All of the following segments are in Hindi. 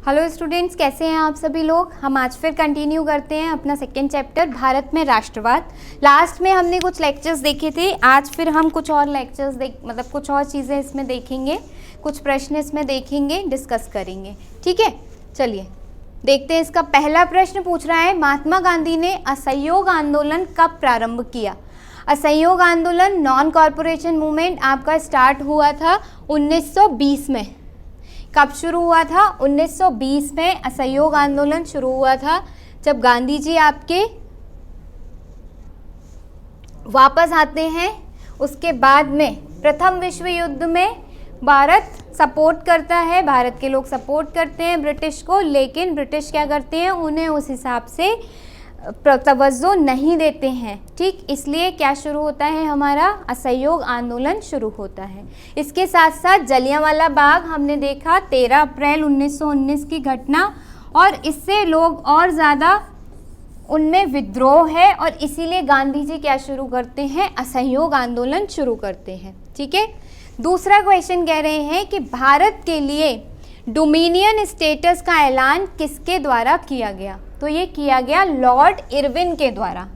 हेलो स्टूडेंट्स, कैसे हैं आप सभी लोग। हम आज फिर कंटिन्यू करते हैं अपना सेकेंड चैप्टर भारत में राष्ट्रवाद। लास्ट में हमने कुछ लेक्चर्स देखे थे, आज फिर हम कुछ और लेक्चर्स कुछ और चीज़ें इसमें देखेंगे, कुछ प्रश्न इसमें देखेंगे, डिस्कस करेंगे। ठीक है, चलिए देखते हैं। इसका पहला प्रश्न पूछ रहा है, महात्मा गांधी ने असहयोग आंदोलन कब प्रारंभ किया। असहयोग आंदोलन नॉन कॉरपोरेशन मूवमेंट आपका स्टार्ट हुआ था 1920 में। कब शुरू हुआ था? 1920 में असहयोग आंदोलन शुरू हुआ था, जब गांधी जी आपके वापस आते हैं। उसके बाद में प्रथम विश्व युद्ध में भारत सपोर्ट करता है, भारत के लोग सपोर्ट करते हैं ब्रिटिश को, लेकिन ब्रिटिश क्या करते हैं, उन्हें उस हिसाब से तवज्जो नहीं देते हैं। ठीक, इसलिए क्या शुरू होता है, हमारा असहयोग आंदोलन शुरू होता है। इसके साथ साथ जलियांवाला बाग हमने देखा 13 अप्रैल 1919 की घटना, और इससे लोग और ज़्यादा उनमें विद्रोह है, और इसीलिए गांधी जी क्या शुरू करते हैं, असहयोग आंदोलन शुरू करते हैं। ठीक है, दूसरा क्वेश्चन कह रहे हैं कि भारत के लिए डोमिनियन स्टेटस का ऐलान किसके द्वारा किया गया। तो ये किया गया लॉर्ड इरविन के द्वारा।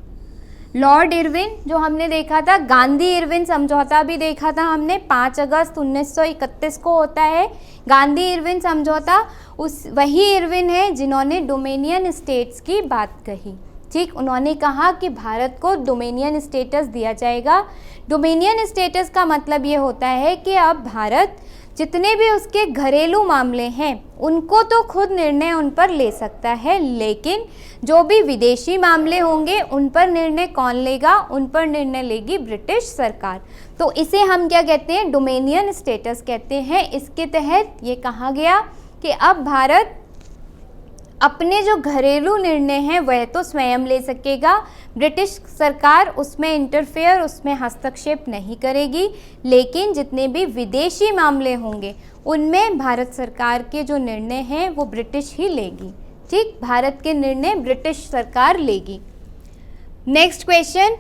लॉर्ड इरविन जो हमने देखा था, गांधी इरविन समझौता भी देखा था हमने, 5 अगस्त 1931 को होता है गांधी इरविन समझौता। वही इरविन है जिन्होंने डोमिनियन स्टेट्स की बात कही। ठीक, उन्होंने कहा कि भारत को डोमिनियन स्टेटस दिया जाएगा। डोमिनियन स्टेटस का मतलब ये होता है कि अब भारत जितने भी उसके घरेलू मामले हैं उनको तो खुद निर्णय उन पर ले सकता है, लेकिन जो भी विदेशी मामले होंगे उन पर निर्णय कौन लेगा, उन पर निर्णय लेगी ब्रिटिश सरकार। तो इसे हम क्या कहते हैं, डोमिनियन स्टेटस कहते हैं। इसके तहत ये कहा गया कि अब भारत अपने जो घरेलू निर्णय हैं वह तो स्वयं ले सकेगा, ब्रिटिश सरकार उसमें इंटरफेयर, उसमें हस्तक्षेप नहीं करेगी, लेकिन जितने भी विदेशी मामले होंगे उनमें भारत सरकार के जो निर्णय हैं वो ब्रिटिश ही लेगी। ठीक, भारत के निर्णय ब्रिटिश सरकार लेगी। नेक्स्ट क्वेश्चन,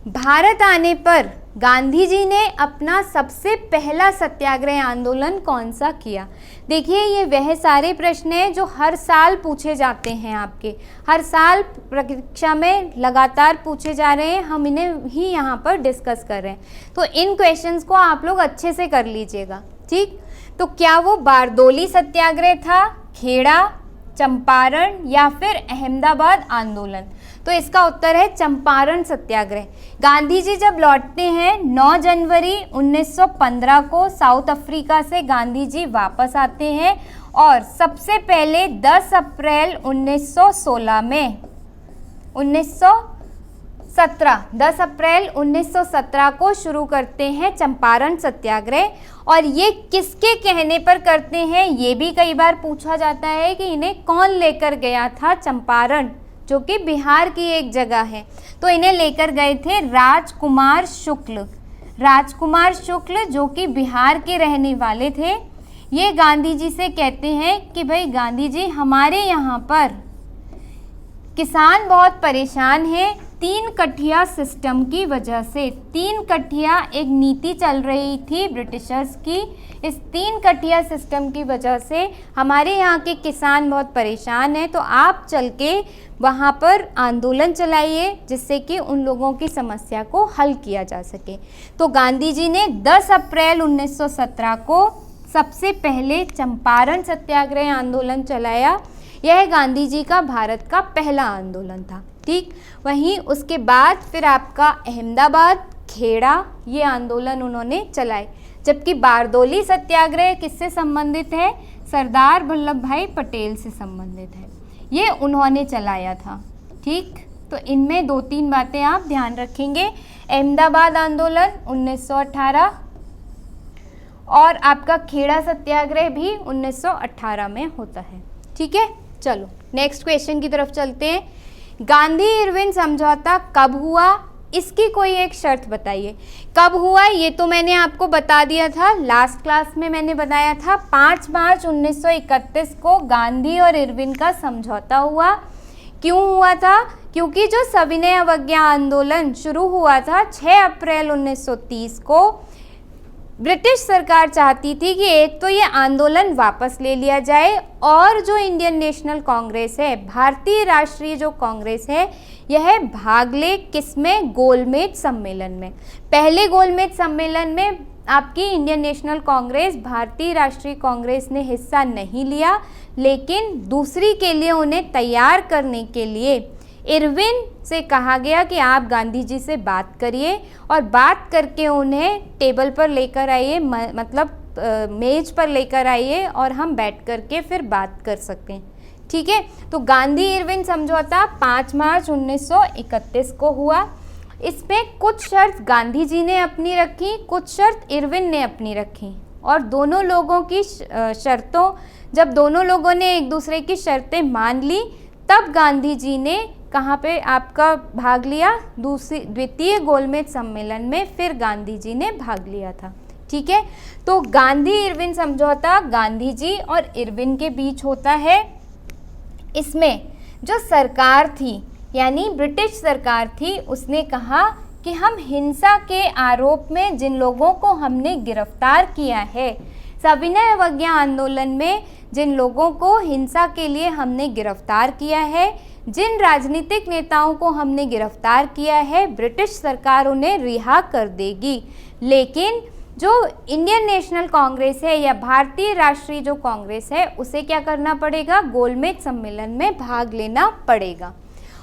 भारत आने पर गांधी जी ने अपना सबसे पहला सत्याग्रह आंदोलन कौन सा किया। देखिए, ये वह सारे प्रश्न हैं जो हर साल पूछे जाते हैं, आपके हर साल परीक्षा में लगातार पूछे जा रहे हैं, हम इन्हें ही यहाँ पर डिस्कस कर रहे हैं। तो इन क्वेश्चंस को आप लोग अच्छे से कर लीजिएगा। ठीक, तो क्या वो बारदोली सत्याग्रह था, खेड़ा, चंपारण या फिर अहमदाबाद आंदोलन। तो इसका उत्तर है चंपारण सत्याग्रह। गांधी जी जब लौटते हैं 9 जनवरी 1915 को साउथ अफ्रीका से गांधी जी वापस आते हैं, और सबसे पहले 10 अप्रैल 1916 में 10 अप्रैल 1917 को शुरू करते हैं चंपारण सत्याग्रह। और ये किसके कहने पर करते हैं, ये भी कई बार पूछा जाता है कि इन्हें कौन लेकर गया था चंपारण, जो कि बिहार की एक जगह है। तो इन्हें लेकर गए थे राजकुमार शुक्ल। राजकुमार शुक्ल जो कि बिहार के रहने वाले थे, ये गांधी जी से कहते हैं कि भाई गांधी जी, हमारे यहाँ पर किसान बहुत परेशान हैं 3 कठिया सिस्टम की वजह से। 3 कठिया एक नीति चल रही थी ब्रिटिशर्स की, इस 3 कठिया सिस्टम की वजह से हमारे यहाँ के किसान बहुत परेशान हैं, तो आप चल के वहाँ पर आंदोलन चलाइए जिससे कि उन लोगों की समस्या को हल किया जा सके। तो गांधी जी ने 10 अप्रैल 1917 को सबसे पहले चंपारण सत्याग्रह आंदोलन चलाया। यह गांधी जी का भारत का पहला आंदोलन था। ठीक, वहीं उसके बाद फिर आपका अहमदाबाद, खेड़ा, ये आंदोलन उन्होंने चलाए। जबकि बारदोली सत्याग्रह किससे संबंधित है, सरदार वल्लभ भाई पटेल से संबंधित है, ये उन्होंने चलाया था। ठीक, तो इनमें 2-3 बातें आप ध्यान रखेंगे। अहमदाबाद आंदोलन 1918 और आपका खेड़ा सत्याग्रह भी 1918 में होता है। ठीक है, चलो नेक्स्ट क्वेश्चन की तरफ चलते हैं। गांधी इरविन समझौता कब हुआ, इसकी कोई एक शर्त बताइए। कब हुआ ये तो मैंने आपको बता दिया था, लास्ट क्लास में मैंने बताया था 5 मार्च 1931 को गांधी और इरविन का समझौता हुआ। क्यों हुआ था, क्योंकि जो सविनय अवज्ञा आंदोलन शुरू हुआ था 6 अप्रैल 1930 को, ब्रिटिश सरकार चाहती थी कि एक तो ये आंदोलन वापस ले लिया जाए और जो इंडियन नेशनल कांग्रेस है, भारतीय राष्ट्रीय जो कांग्रेस है, यह भाग ले किसमें, गोलमेज सम्मेलन में। पहले गोलमेज सम्मेलन में आपकी इंडियन नेशनल कांग्रेस, भारतीय राष्ट्रीय कांग्रेस ने हिस्सा नहीं लिया, लेकिन दूसरी के लिए उन्हें तैयार करने के लिए इरविन से कहा गया कि आप गांधी जी से बात करिए और बात करके उन्हें टेबल पर लेकर आइए, मतलब मेज पर लेकर आइए और हम बैठ करके फिर बात कर सकते हैं। ठीक है, तो गांधी इरविन समझौता 5 मार्च 1931 को हुआ। इसमें कुछ शर्त गांधी जी ने अपनी रखी, कुछ शर्त इरविन ने अपनी रखी, और दोनों लोगों की शर्तों, जब दोनों लोगों ने एक दूसरे की शर्तें मान ली, तब गांधी जी ने कहाँ पे आपका भाग लिया, द्वितीय गोलमेज सम्मेलन में फिर गांधी जी ने भाग लिया था। ठीक है, तो गांधी इरविन समझौता गांधी जी और इरविन के बीच होता है। इसमें जो सरकार थी, यानी ब्रिटिश सरकार थी, उसने कहा कि हम हिंसा के आरोप में जिन लोगों को हमने गिरफ्तार किया है, सविनय अवज्ञा आंदोलन में जिन लोगों को हिंसा के लिए हमने गिरफ्तार किया है, जिन राजनीतिक नेताओं को हमने गिरफ्तार किया है, ब्रिटिश सरकार उन्हें रिहा कर देगी, लेकिन जो इंडियन नेशनल कांग्रेस है या भारतीय राष्ट्रीय जो कांग्रेस है, उसे क्या करना पड़ेगा, गोलमेज सम्मेलन में भाग लेना पड़ेगा।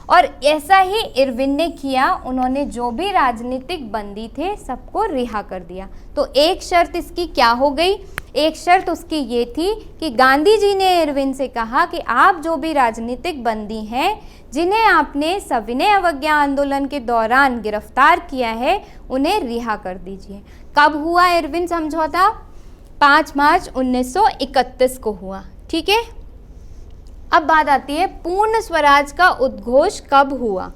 और ऐसा ही इरविन ने किया, उन्होंने जो भी राजनीतिक बंदी थे सबको रिहा कर दिया। तो एक शर्त इसकी क्या हो गई, एक शर्त उसकी ये थी कि गांधी जी ने इरविन से कहा कि आप जो भी राजनीतिक बंदी हैं, जिन्हें आपने सविनय अवज्ञा आंदोलन के दौरान गिरफ्तार किया है, उन्हें रिहा कर दीजिए। कब हुआ इरविन समझौता, 5 मार्च 1931 को हुआ। ठीक है, अब बात आती है पूर्ण स्वराज का उद्घोष कब हुआ,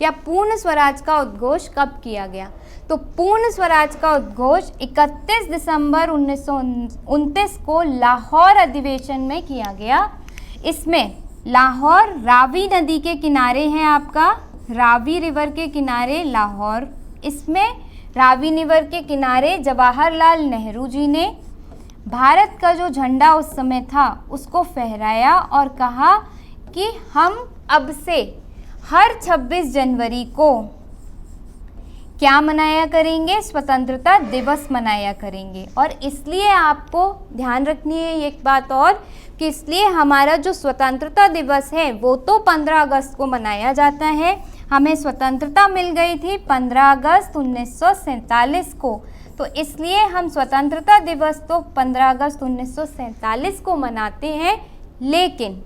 या पूर्ण स्वराज का उद्घोष कब किया गया। तो पूर्ण स्वराज का उद्घोष 31 दिसंबर 1929 को लाहौर अधिवेशन में किया गया। इसमें लाहौर रावी नदी के किनारे हैं, आपका रावी रिवर के किनारे लाहौर। इसमें रावी रिवर के किनारे जवाहरलाल नेहरू जी ने भारत का जो झंडा उस समय था उसको फहराया और कहा कि हम अब से हर 26 जनवरी को क्या मनाया करेंगे, स्वतंत्रता दिवस मनाया करेंगे। और इसलिए आपको ध्यान रखनी है एक बात और, कि इसलिए हमारा जो स्वतंत्रता दिवस है वो तो 15 अगस्त को मनाया जाता है। हमें स्वतंत्रता मिल गई थी 15 अगस्त 1947 को, तो इसलिए हम स्वतंत्रता दिवस तो 15 अगस्त 1947 को मनाते हैं, लेकिन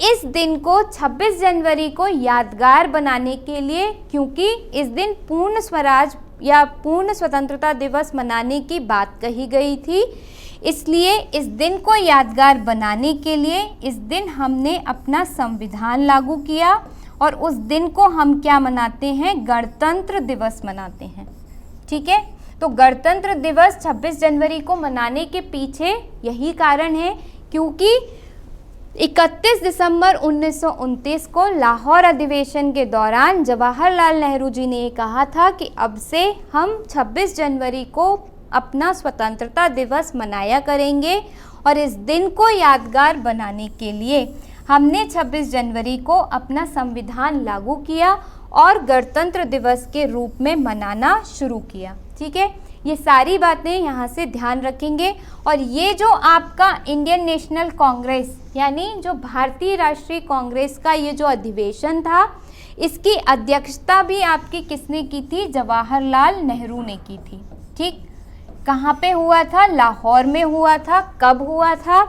इस दिन को 26 जनवरी को यादगार बनाने के लिए, क्योंकि इस दिन पूर्ण स्वराज या पूर्ण स्वतंत्रता दिवस मनाने की बात कही गई थी, इसलिए इस दिन को यादगार बनाने के लिए इस दिन हमने अपना संविधान लागू किया और उस दिन को हम क्या मनाते हैं, गणतंत्र दिवस मनाते हैं। ठीक है, तो गणतंत्र दिवस 26 जनवरी को मनाने के पीछे यही कारण है, क्योंकि 31 दिसंबर 1929 को लाहौर अधिवेशन के दौरान जवाहरलाल नेहरू जी ने कहा था कि अब से हम 26 जनवरी को अपना स्वतंत्रता दिवस मनाया करेंगे, और इस दिन को यादगार बनाने के लिए हमने 26 जनवरी को अपना संविधान लागू किया और गणतंत्र दिवस के रूप में मनाना शुरू किया। ठीक है, ये सारी बातें यहाँ से ध्यान रखेंगे। और ये जो आपका इंडियन नेशनल कांग्रेस यानी जो भारतीय राष्ट्रीय कांग्रेस का ये जो अधिवेशन था, इसकी अध्यक्षता भी आपकी किसने की थी, जवाहरलाल नेहरू ने की थी। ठीक, कहाँ पे हुआ था, लाहौर में हुआ था। कब हुआ था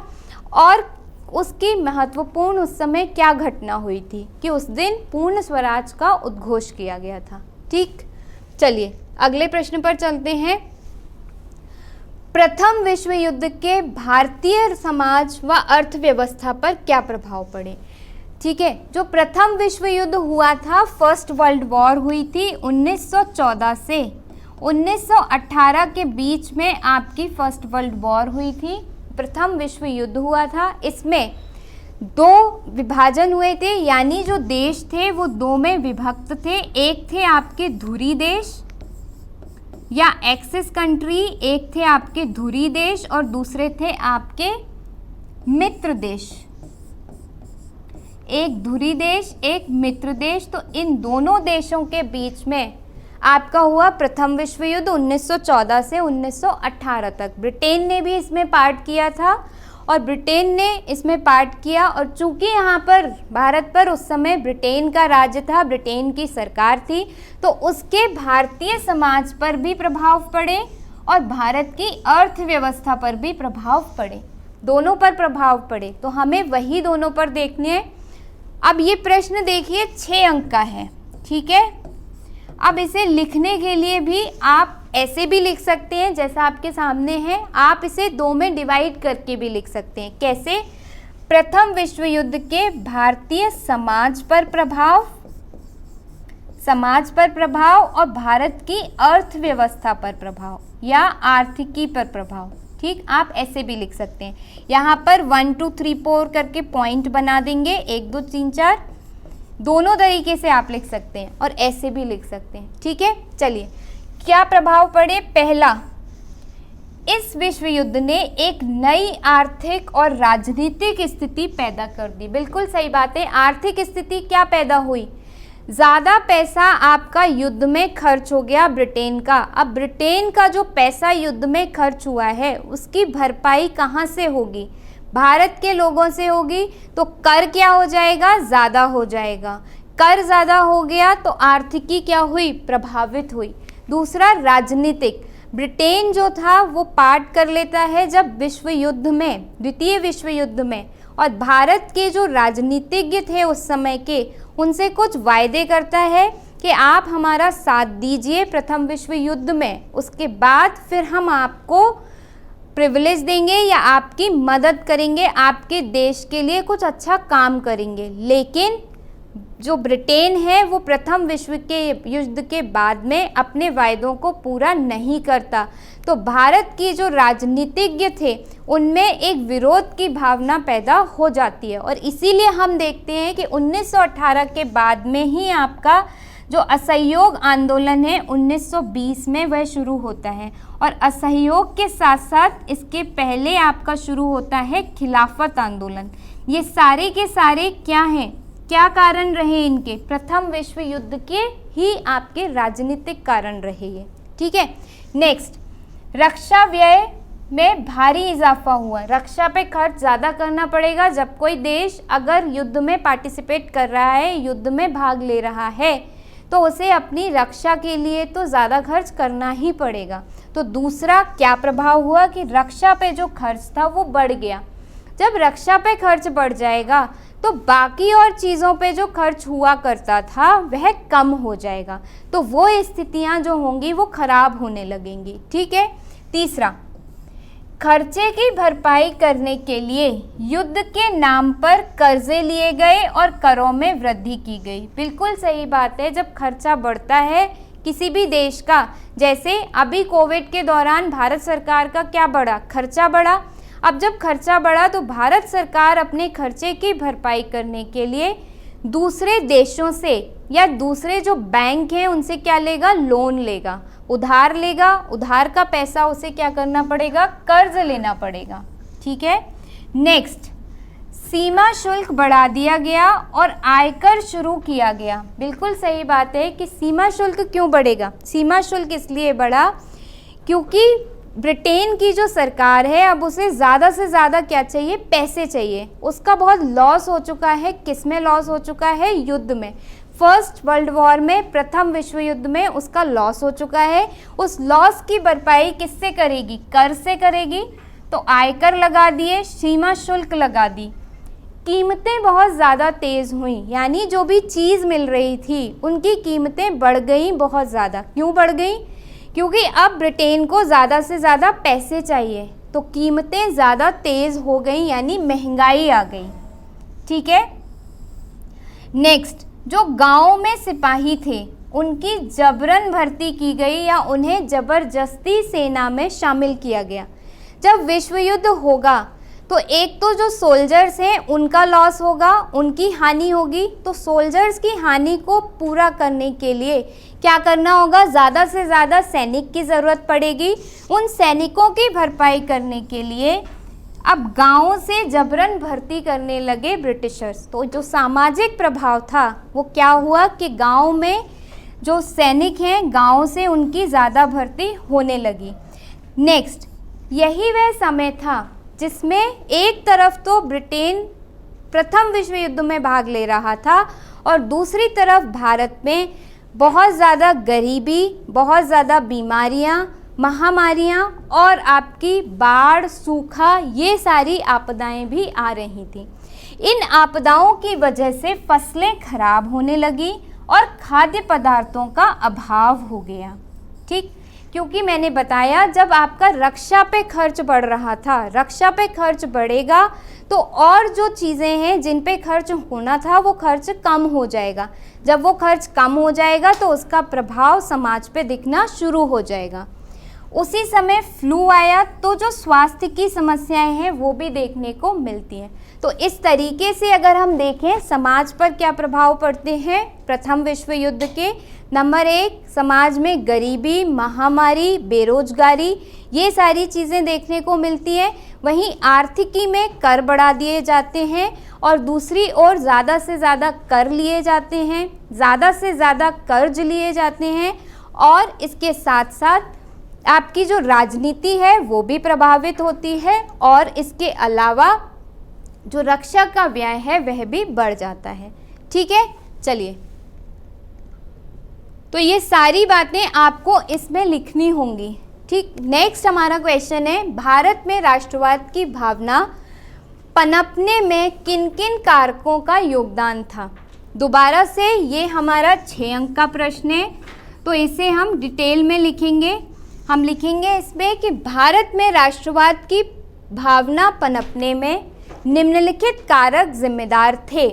और उसकी महत्वपूर्ण उस समय क्या घटना हुई थी कि उस दिन पूर्ण स्वराज का उद्घोष किया गया था। ठीक, चलिए अगले प्रश्न पर चलते हैं। प्रथम विश्व युद्ध के भारतीय समाज व अर्थव्यवस्था पर क्या प्रभाव पड़े। ठीक है, जो प्रथम विश्व युद्ध हुआ था, फर्स्ट वर्ल्ड वॉर हुई थी 1914 से 1918 के बीच में आपकी फर्स्ट वर्ल्ड वॉर हुई थी, प्रथम विश्व युद्ध हुआ था। इसमें 2 विभाजन हुए थे, यानी जो देश थे वो 2 में विभक्त थे। एक थे आपके ध्रुवीय देश, या एक्सिस कंट्री, एक थे आपके धुरी देश और दूसरे थे आपके मित्र देश। एक धुरी देश, एक मित्र देश। तो इन दोनों देशों के बीच में आपका हुआ प्रथम विश्व युद्ध 1914 से 1918 तक। ब्रिटेन ने भी इसमें पार्ट किया था और ब्रिटेन ने इसमें पार्ट किया, और चूंकि यहाँ पर भारत पर उस समय ब्रिटेन का राज्य था, ब्रिटेन की सरकार थी, तो उसके भारतीय समाज पर भी प्रभाव पड़े और भारत की अर्थव्यवस्था पर भी प्रभाव पड़े, दोनों पर प्रभाव पड़े। तो हमें वही दोनों पर देखने हैं। अब ये प्रश्न देखिए 6 अंक का है, ठीक है। अब इसे लिखने के लिए भी आप ऐसे भी लिख सकते हैं जैसा आपके सामने है, आप इसे 2 में डिवाइड करके भी लिख सकते हैं। कैसे? प्रथम विश्व युद्ध के भारतीय समाज पर प्रभाव और भारत की अर्थव्यवस्था पर प्रभाव या आर्थिकी पर प्रभाव। ठीक, आप ऐसे भी लिख सकते हैं। यहाँ पर 1 2 3 4 करके पॉइंट बना देंगे, 1 2 3 4, दोनों तरीके से आप लिख सकते हैं और ऐसे भी लिख सकते हैं। ठीक है, चलिए क्या प्रभाव पड़े। पहला, इस विश्व युद्ध ने एक नई आर्थिक और राजनीतिक स्थिति पैदा कर दी। बिल्कुल सही बात है। आर्थिक स्थिति क्या पैदा हुई? ज़्यादा पैसा आपका युद्ध में खर्च हो गया ब्रिटेन का। अब ब्रिटेन का जो पैसा युद्ध में खर्च हुआ है उसकी भरपाई कहाँ से होगी? भारत के लोगों से होगी। तो कर क्या हो जाएगा? ज़्यादा हो जाएगा। कर ज़्यादा हो गया तो आर्थिकी क्या हुई? प्रभावित हुई। दूसरा, राजनीतिक, ब्रिटेन जो था वो पार्ट कर लेता है जब विश्व युद्ध में, द्वितीय विश्व युद्ध में, और भारत के जो राजनीतिज्ञ थे उस समय के, उनसे कुछ वायदे करता है कि आप हमारा साथ दीजिए प्रथम विश्व युद्ध में, उसके बाद फिर हम आपको प्रिविलेज देंगे या आपकी मदद करेंगे, आपके देश के लिए कुछ अच्छा काम करेंगे। लेकिन जो ब्रिटेन है वो प्रथम विश्व के युद्ध के बाद में अपने वायदों को पूरा नहीं करता। तो भारत की जो राजनीतिज्ञ थे उनमें एक विरोध की भावना पैदा हो जाती है, और इसीलिए हम देखते हैं कि 1918 के बाद में ही आपका जो असहयोग आंदोलन है 1920 में वह शुरू होता है, और असहयोग के साथ साथ इसके पहले आपका शुरू होता है खिलाफत आंदोलन। ये सारे के सारे क्या हैं? क्या कारण रहे इनके? प्रथम विश्व युद्ध के ही आपके राजनीतिक कारण रहे ये। ठीक है, नेक्स्ट, रक्षा व्यय में भारी इजाफा हुआ। रक्षा पे खर्च ज़्यादा करना पड़ेगा। जब कोई देश अगर युद्ध में पार्टिसिपेट कर रहा है, युद्ध में भाग ले रहा है, तो उसे अपनी रक्षा के लिए तो ज़्यादा खर्च करना ही पड़ेगा। तो दूसरा क्या प्रभाव हुआ कि रक्षा पे जो खर्च था वो बढ़ गया। जब रक्षा पे खर्च बढ़ जाएगा तो बाकी और चीज़ों पे जो खर्च हुआ करता था वह कम हो जाएगा, तो वो स्थितियां जो होंगी वो खराब होने लगेंगी। ठीक है। तीसरा, खर्चे की भरपाई करने के लिए युद्ध के नाम पर कर्जे लिए गए और करों में वृद्धि की गई। बिल्कुल सही बात है। जब खर्चा बढ़ता है किसी भी देश का, जैसे अभी कोविड के दौरान भारत सरकार का क्या बढ़ा? खर्चा बढ़ा। अब जब खर्चा बढ़ा तो भारत सरकार अपने खर्चे की भरपाई करने के लिए दूसरे देशों से या दूसरे जो बैंक हैं उनसे क्या लेगा? लोन लेगा, उधार लेगा। उधार का पैसा उसे क्या करना पड़ेगा? कर्ज लेना पड़ेगा। ठीक है। नेक्स्ट, सीमा शुल्क बढ़ा दिया गया और आयकर शुरू किया गया। बिल्कुल सही बात है कि सीमा शुल्क क्यों बढ़ेगा? सीमा शुल्क इसलिए बढ़ा क्योंकि ब्रिटेन की जो सरकार है अब उसे ज़्यादा से ज़्यादा क्या चाहिए? पैसे चाहिए। उसका बहुत लॉस हो चुका है। किस में लॉस हो चुका है? युद्ध में। फर्स्ट वर्ल्ड वॉर में, प्रथम विश्व युद्ध में उसका लॉस हो चुका है। उस लॉस की भरपाई किससे करेगी? कर से करेगी। तो आयकर लगा दिए, सीमा शुल्क लगा दी। कीमतें बहुत ज़्यादा तेज़ हुई, यानी जो भी चीज़ मिल रही थी उनकी कीमतें बढ़ गई बहुत ज़्यादा। क्यों बढ़ गई? क्योंकि अब ब्रिटेन को ज़्यादा से ज़्यादा पैसे चाहिए, तो कीमतें ज़्यादा तेज़ हो गई, यानी महंगाई आ गई। ठीक है। नेक्स्ट, जो गाँव में सिपाही थे उनकी जबरन भर्ती की गई या उन्हें ज़बरदस्ती सेना में शामिल किया गया। जब विश्व युद्ध होगा तो एक तो जो सोल्जर्स हैं उनका लॉस होगा, उनकी हानि होगी। तो सोल्जर्स की हानि को पूरा करने के लिए क्या करना होगा, ज़्यादा से ज़्यादा सैनिक की ज़रूरत पड़ेगी। उन सैनिकों की भरपाई करने के लिए अब गांवों से जबरन भर्ती करने लगे ब्रिटिशर्स। तो जो सामाजिक प्रभाव था वो क्या हुआ कि गांव में जो सैनिक हैं गांव से उनकी ज़्यादा भर्ती होने लगी। नेक्स्ट, यही वह समय था जिसमें एक तरफ तो ब्रिटेन प्रथम विश्व युद्ध में भाग ले रहा था और दूसरी तरफ भारत में बहुत ज़्यादा गरीबी, बहुत ज़्यादा बीमारियां, महामारियां और आपकी बाढ़, सूखा, ये सारी आपदाएं भी आ रही थी। इन आपदाओं की वजह से फसलें खराब होने लगी और खाद्य पदार्थों का अभाव हो गया। ठीक, क्योंकि मैंने बताया जब आपका रक्षा पे खर्च बढ़ रहा था, रक्षा पे खर्च बढ़ेगा तो और जो चीज़ें हैं जिन पे खर्च होना था वो खर्च कम हो जाएगा। जब वो खर्च कम हो जाएगा तो उसका प्रभाव समाज पे दिखना शुरू हो जाएगा। उसी समय फ्लू आया तो जो स्वास्थ्य की समस्याएं हैं वो भी देखने को मिलती हैं। तो इस तरीके से अगर हम देखें समाज पर क्या प्रभाव पड़ते हैं प्रथम विश्व युद्ध के, नंबर 1 समाज में गरीबी, महामारी, बेरोजगारी, ये सारी चीज़ें देखने को मिलती हैं। वहीं आर्थिकी में कर बढ़ा दिए जाते हैं और दूसरी ओर ज़्यादा से ज़्यादा कर लिए जाते हैं, ज़्यादा से ज़्यादा कर्ज लिए जाते हैं और इसके साथ साथ आपकी जो राजनीति है वो भी प्रभावित होती है और इसके अलावा जो रक्षा का व्यय है वह भी बढ़ जाता है। ठीक है, चलिए, तो ये सारी बातें आपको इसमें लिखनी होंगी। ठीक, नेक्स्ट हमारा क्वेश्चन है, भारत में राष्ट्रवाद की भावना पनपने में किन किन कारकों का योगदान था। दोबारा से ये हमारा 6 अंक का प्रश्न है, तो इसे हम डिटेल में लिखेंगे। हम लिखेंगे इसमें कि भारत में राष्ट्रवाद की भावना पनपने में निम्नलिखित कारक जिम्मेदार थे।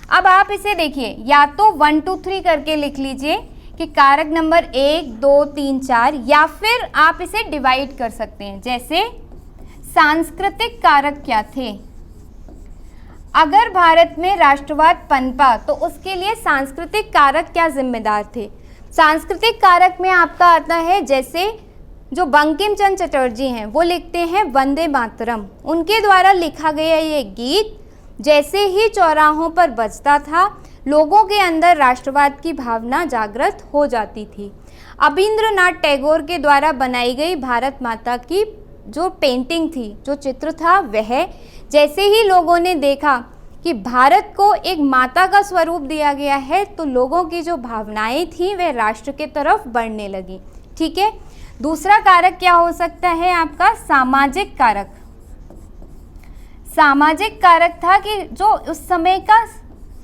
अब आप इसे देखिए, या तो 1 2 3 करके लिख लीजिए कि कारक नंबर 1 2 3 4, या फिर आप इसे डिवाइड कर सकते हैं। जैसे सांस्कृतिक कारक क्या थे, अगर भारत में राष्ट्रवाद पनपा तो उसके लिए सांस्कृतिक कारक क्या जिम्मेदार थे। सांस्कृतिक कारक में आपका आता है, जैसे जो बंकिम चंद्र चटर्जी हैं वो लिखते हैं वंदे मातरम, उनके द्वारा लिखा गया ये गीत जैसे ही चौराहों पर बजता था लोगों के अंदर राष्ट्रवाद की भावना जागृत हो जाती थी। अबींद्रनाथ टैगोर के द्वारा बनाई गई भारत माता की जो पेंटिंग थी, जो चित्र था, वह जैसे ही लोगों ने देखा कि भारत को एक माता का स्वरूप दिया गया है तो लोगों की जो भावनाएं थी वह राष्ट्र के तरफ बढ़ने लगी। ठीक है, दूसरा कारक क्या हो सकता है आपका, सामाजिक कारक। सामाजिक कारक था कि जो उस समय का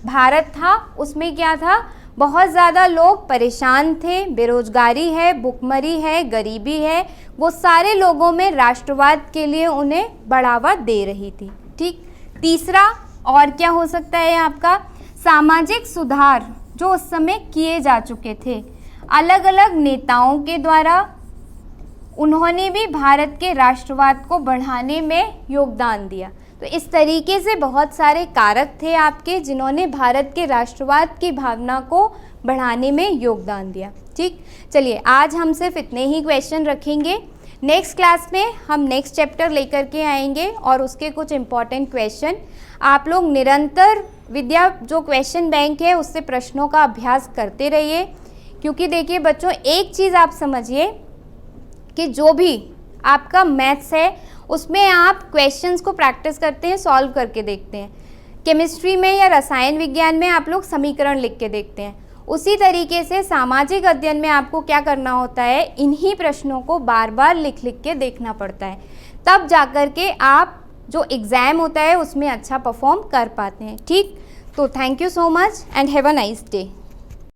भारत था उसमें क्या था, बहुत ज़्यादा लोग परेशान थे, बेरोजगारी है, भुखमरी है, गरीबी है, वो सारे लोगों में राष्ट्रवाद के लिए उन्हें बढ़ावा दे रही थी। ठीक, तीसरा और क्या हो सकता है आपका, सामाजिक सुधार जो उस समय किए जा चुके थे अलग अलग नेताओं के द्वारा, उन्होंने भी भारत के राष्ट्रवाद को बढ़ाने में योगदान दिया। तो इस तरीके से बहुत सारे कारक थे आपके जिन्होंने भारत के राष्ट्रवाद की भावना को बढ़ाने में योगदान दिया। ठीक, चलिए आज हम सिर्फ इतने ही क्वेश्चन रखेंगे। नेक्स्ट क्लास में हम नेक्स्ट चैप्टर लेकर के आएंगे और उसके कुछ इम्पॉर्टेंट क्वेश्चन आप लोग निरंतर विद्या जो क्वेश्चन बैंक है उससे प्रश्नों का अभ्यास करते रहिए। क्योंकि देखिए बच्चों, एक चीज़ आप समझिए कि जो भी आपका मैथ्स है उसमें आप क्वेश्चंस को प्रैक्टिस करते हैं, सॉल्व करके देखते हैं। केमिस्ट्री में या रसायन विज्ञान में आप लोग समीकरण लिख के देखते हैं। उसी तरीके से सामाजिक अध्ययन में आपको क्या करना होता है, इन्हीं प्रश्नों को बार बार लिख लिख के देखना पड़ता है, तब जाकर के आप जो एग्ज़ाम होता है उसमें अच्छा परफॉर्म कर पाते हैं। ठीक, तो thank you so much and have a nice day.